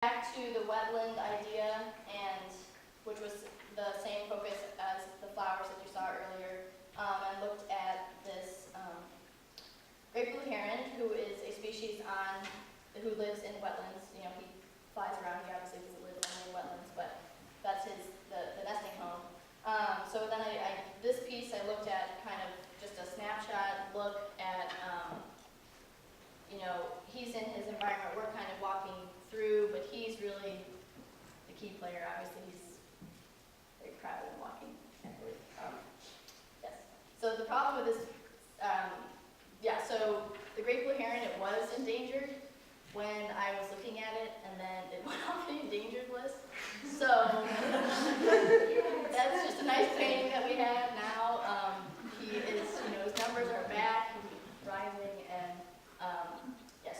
Back to the wetland idea, and which was the same focus as the flowers that you saw earlier. I looked at this great blue heron, who is a species who lives in wetlands. You know, he flies around. He obviously doesn't live only in wetlands, but that's the nesting home. So then this piece I looked at kind of just a snapshot look at. You know, he's in his environment. We're kind of walking through, but he's really the key player. Obviously, he's very proud of walking. Yes. So the problem with this, so the great blue heron, it was endangered when I was looking at it, and then it went off the endangered list. So that's just a nice painting that we have now. He is, you know, his numbers are back, he's rising, and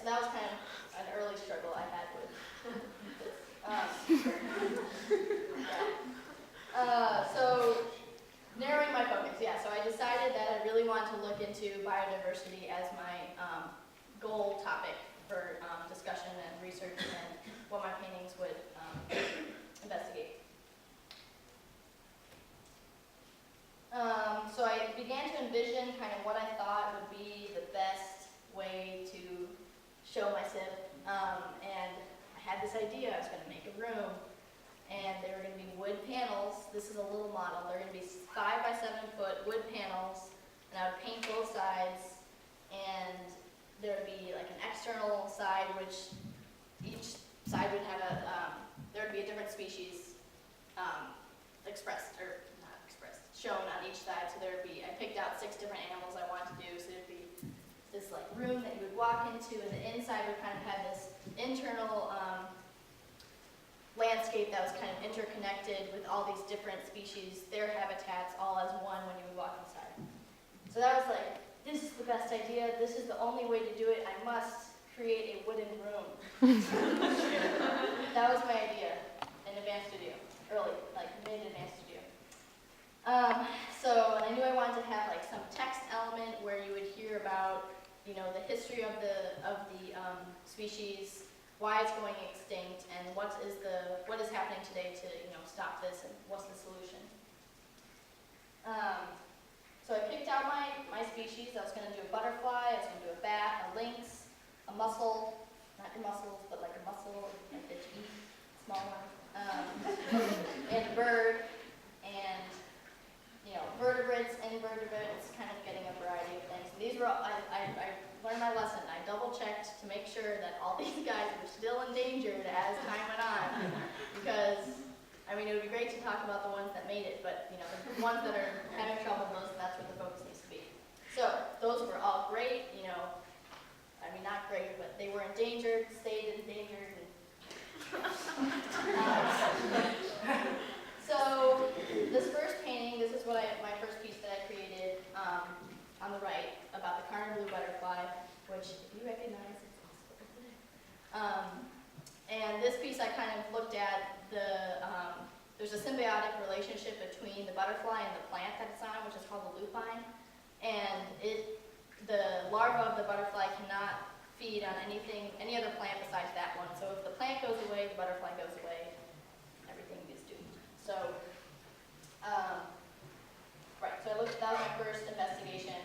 so that was kind of an early struggle I had with this. So narrowing my focus, so I decided that I really wanted to look into biodiversity as my goal topic for discussion and research, and what my paintings would investigate. So I began to envision kind of what I thought would be the best way to show my SIP, and I had this idea. I was going to make a room, and there were going to be wood panels. This is a little model. They're going to be 5 by 7 foot wood panels, and I would paint both sides, and there would be like an external side, which each side would have there would be a different species shown on each side. So there would be, I picked out 6 different animals I wanted to do, so there'd be this like room that you would walk into, and the inside would kind of have this internal landscape that was kind of interconnected with all these different species, their habitats, all as one when you would walk inside. So that was like, this is the best idea, this is the only way to do it, I must create a wooden room. That was my idea in Advanced Studio, early, like mid-Advanced Studio. And I knew I wanted to have like some text element where you would hear about, you know, the history of the species, why it's going extinct, and what is happening today to, you know, stop this, and what's the solution. So I picked out my species. I was going to do a butterfly, I was going to do a bat, a lynx, a mussel, not your mussels, but like a mussel like that you eat, small one, and a bird, and you know, vertebrates, invertebrates, kind of getting a variety of things. And these were all, I learned my lesson. I double-checked to make sure that all these guys were still endangered as time went on, because, I mean, it would be great to talk about the ones that made it, but, you know, the ones that are having trouble, that's where the focus needs to be. So, those were all great, you know, I mean, not great, but they were endangered, stayed endangered, and so, this first painting, this is my first piece that I created on the right, about the Carner blue butterfly, which, if you recognize, it's also and this piece I kind of looked at there's a symbiotic relationship between the butterfly and the plant that it's on, which is called the lupine, and the larva of the butterfly cannot feed on any other plant besides that one. So if the plant goes away, the butterfly goes away, everything is doomed. So, that was my first investigation,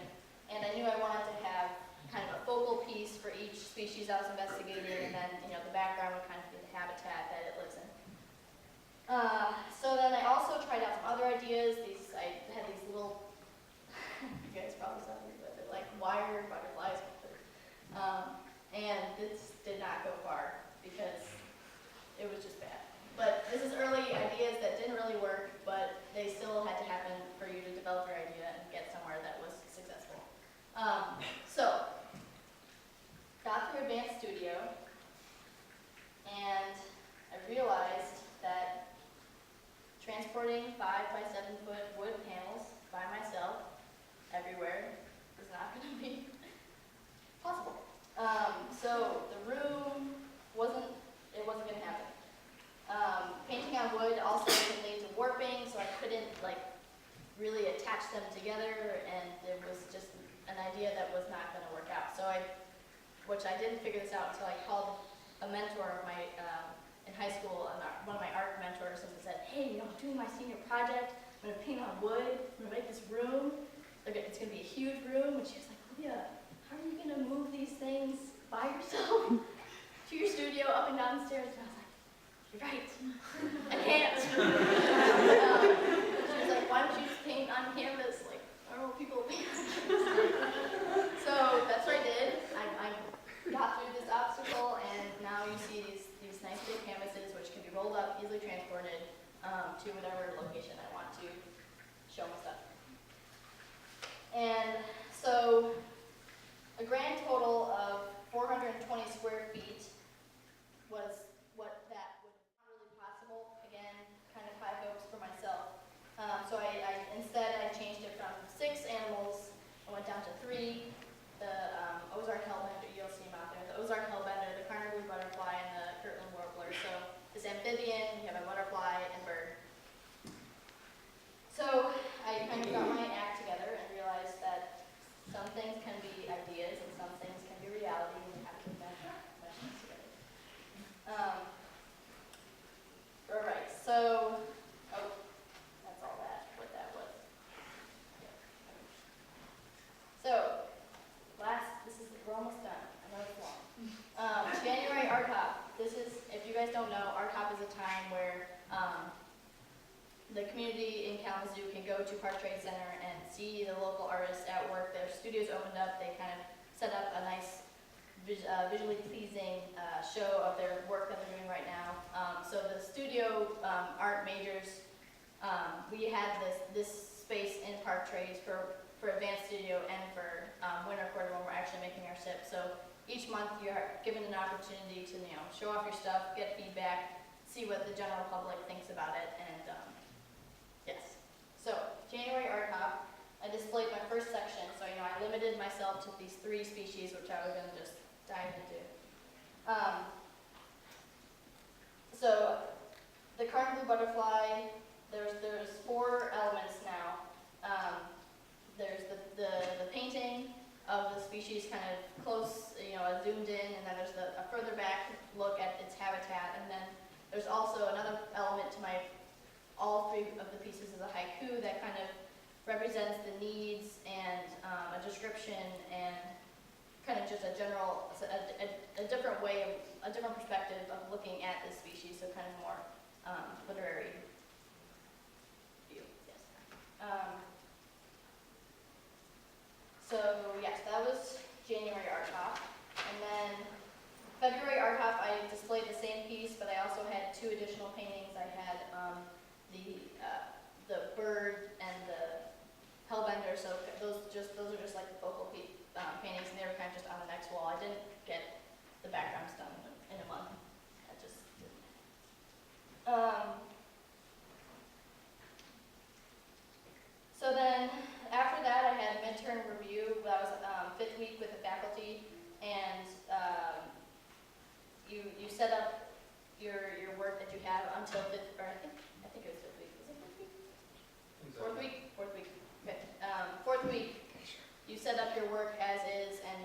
and I knew I wanted to have kind of a focal piece for each species I was investigating, and then, you know, the background would kind of be the habitat that it lives in. So then I also tried out some other ideas. I had these little, you guys probably saw these, but they're like wire butterflies. And this did not go far because it was just bad. But this is early ideas that didn't really work, but they still had to happen for you to develop your idea and get somewhere that was successful. So, got through Advanced Studio, and I realized that transporting 5 by 7 foot wood panels by myself everywhere is not going to be possible. So the room wasn't going to happen. Painting on wood also can lead to warping, so I couldn't like really attach them together, and it was just an idea that was not going to work out. So which I didn't figure this out until I called a mentor of my in doing my senior project. I'm going to paint on wood. I'm going to make this room. It's going to be a huge room. And she was like, Olivia, how are you going to move these things by yourself to your studio, up and down the stairs? And I was like, you're right. I can't. She was like, why don't you just paint on canvas? Like, I don't know what people paint on canvas. So that's what I did. I got through this obstacle, and now you see these nice big canvases, which can be rolled up, easily transported to whatever location I want to show my stuff. And so a grand total of 420 square feet was what that was not really possible. Again, kind of high hopes for myself. So instead I changed it from 6 animals. I went down to 3. The Ozark hellbender, you'll see them out there. The Ozark hellbender, the Carnival butterfly, and the Kirtland warbler. So this amphibian, you have a butterfly and bird. So I kind of got my act together and realized that some things can be ideas and some things can be reality, and we have to put that together. All right, so, that's all that, what that was. So, we're almost done. I know it's long. January Art Hop. This is, if you guys don't know, Art Hop is a time where the community in Kalamazoo can go to Park Trade Center and see the local artists at work. Their studios opened up. They kind of set up a nice, visually pleasing show of their work that they're doing right now. So the studio art majors, we had this space in Park Trades for Advanced Studio and for Winter Quarter when we're actually making our SIP. So each month you're given an opportunity to show off your stuff, get feedback, see what the general public thinks about it, and yes. So January Art Hop, I displayed my first section. So I limited myself to these 3 species, which I was going to just dive into. So the Carnival butterfly, there's 4 elements now. There's the painting of the species kind of close, zoomed in, and then there's a further back look at its habitat, and then there's also another element to all 3 of the pieces is a haiku that kind of represents the needs and a description and kind of just a general, a different way, a different perspective of looking at this species, so kind of more literary view, yes. So yes, that was January Art Hop. And then February Art Hop, I displayed the same piece, but I also had 2 additional paintings. I had the bird and the hellbender, so those are just like the focal paintings, and they were kind of just on the next wall. I didn't get the backgrounds done in a month. I just didn't. So then, after that, I had midterm review. That was 5th week with the faculty, and you set up your work that you have until 5th, or I think it was 5th week. Was it 5th week? 4th week? 4th week. Okay. 4th week, you set up your work as is, and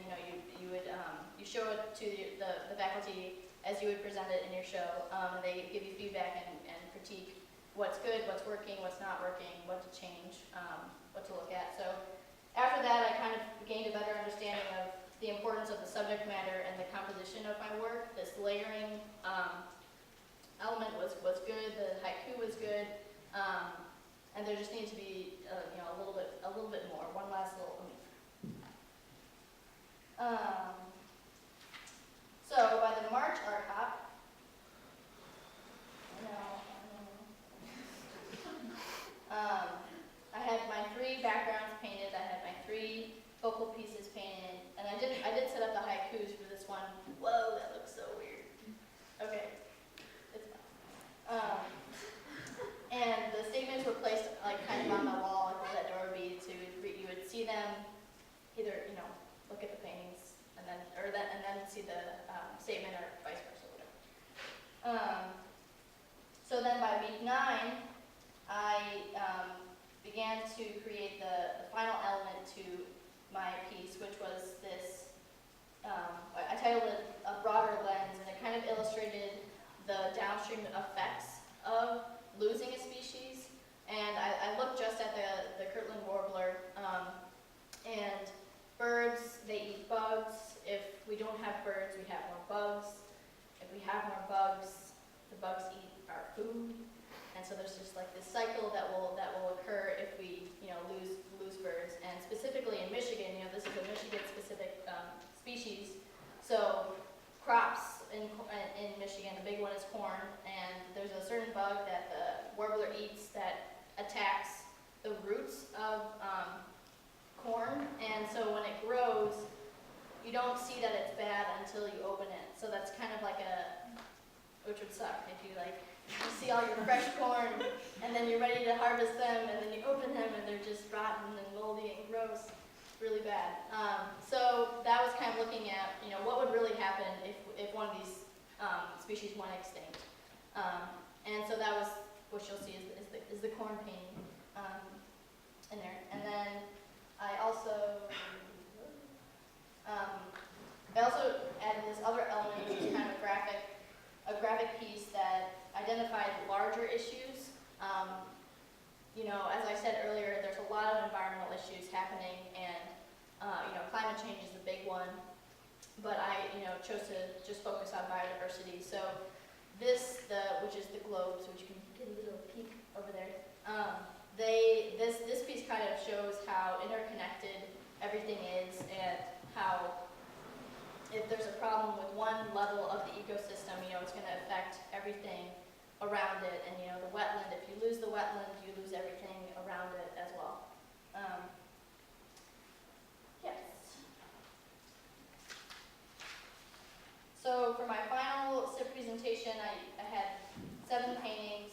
you show it to the faculty as you would present it in your show, and they give you feedback and critique what's good, what's working, what's not working, what to change, what to look at. So after that, I kind of gained a better understanding of the importance of the subject matter and the composition of my work. This layering element was good, the haiku was good, and there just needed to be a little bit more, one last little. So by the March Art Hop, I had my 3 backgrounds painted. I had my 3 focal pieces painted, and I did set up the haikus for this one. Whoa, that looks so weird. Okay, it's fine. And the statements were placed kind of on the wall, like where that door would be, so you would see them either look at the paintings and then see the statement, or vice versa, whatever. So then by week 9, I began to create the final element to my piece, which was this, I titled it A Broader Lens, and it kind of illustrated the downstream effects of losing a species And I looked just at the Kirtland warbler, and birds, they eat bugs. If we don't have birds, we have more bugs. If we have more bugs, the bugs eat our food. And so there's just like this cycle that will occur if we lose birds. And specifically in Michigan, this is a Michigan-specific species. So crops in Michigan, the big one is corn, and there's a certain bug that the warbler eats that attacks the roots of corn, and so when it grows, you don't see that it's bad until you open it. So that's kind of like which would suck if you see all your fresh corn, and then you're ready to harvest them, and then you open them, and they're just rotten and moldy and gross. Really bad. So that was kind of looking at, what would really happen if one of these species went extinct. And so that was what you'll see is the corn painting in there. And then I also added this other element, which is kind of a graphic piece that identified larger issues. As I said earlier, there's a lot of environmental issues happening, and climate change is the big one. But I, chose to just focus on biodiversity. So which is the globes, which you can get a little peek over there. This piece kind of shows how interconnected everything is, and how if there's a problem with one level of the ecosystem, it's going to affect everything around it. And the wetland, if you lose the wetland, you lose everything around it as well. Yes. So for my final SIP presentation, I had 7 paintings,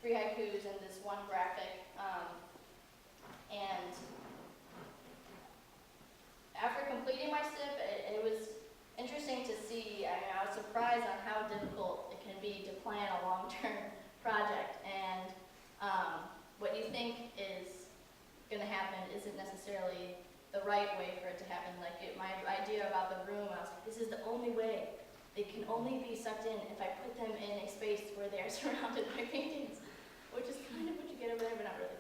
3 haikus, and this one graphic. And after completing my SIP, it was interesting to see. I was surprised on how difficult it can be to plan a long-term project. And what you think is going to happen isn't necessarily the right way for it to happen. My idea about the room, I was like, this is the only way. They can only be sucked in if I put them in a space where they are surrounded by paintings, which is kind of what you get over there, but not really.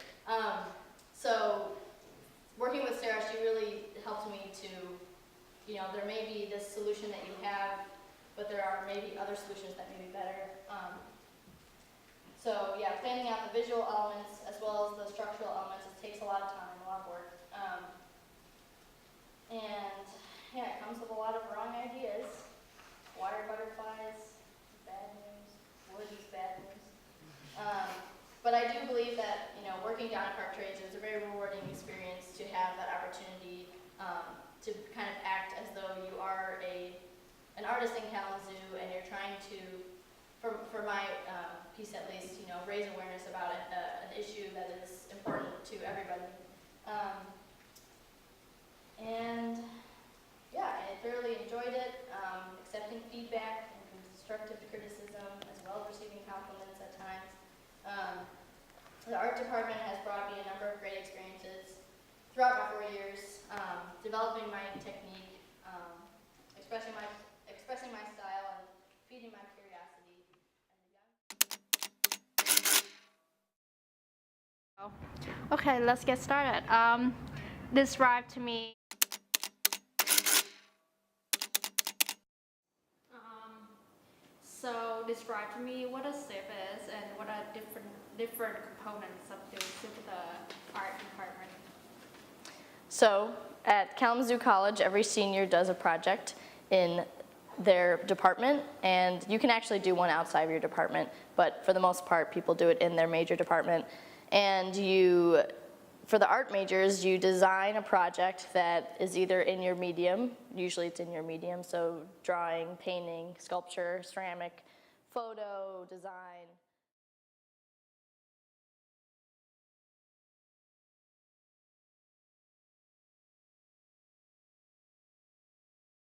So working with Sarah, she really helped me to, there may be this solution that you have, but there are maybe other solutions that may be better. So yeah, planning out the visual elements as well as the structural elements, it takes a lot of time, a lot of work. And yeah, it comes with a lot of wrong ideas. Water butterflies, bad news. Wood is bad news. But I do believe that, working down at Park Trades, it was a very rewarding experience to have that opportunity to kind of act as though you are an artist in Kalamazoo, and you're trying to, for my piece at least, raise awareness about an issue that is important to everybody. And yeah, I thoroughly enjoyed it, accepting feedback and constructive criticism, as well as receiving compliments at times. The art department has brought me a number of great experiences throughout my 4 years, developing my technique, expressing my style, and feeding my curiosity. Okay, let's get started. Describe to me. So describe to me what a SIP is and what are different components of the SIP, the art department. So at Kalamazoo College, every senior does a project in their department, and you can actually do one outside of your department, but for the most part, people do it in their major department. And for the art majors, you design a project that is either in your medium, usually it's in your medium, so drawing, painting, sculpture, ceramic, photo, design,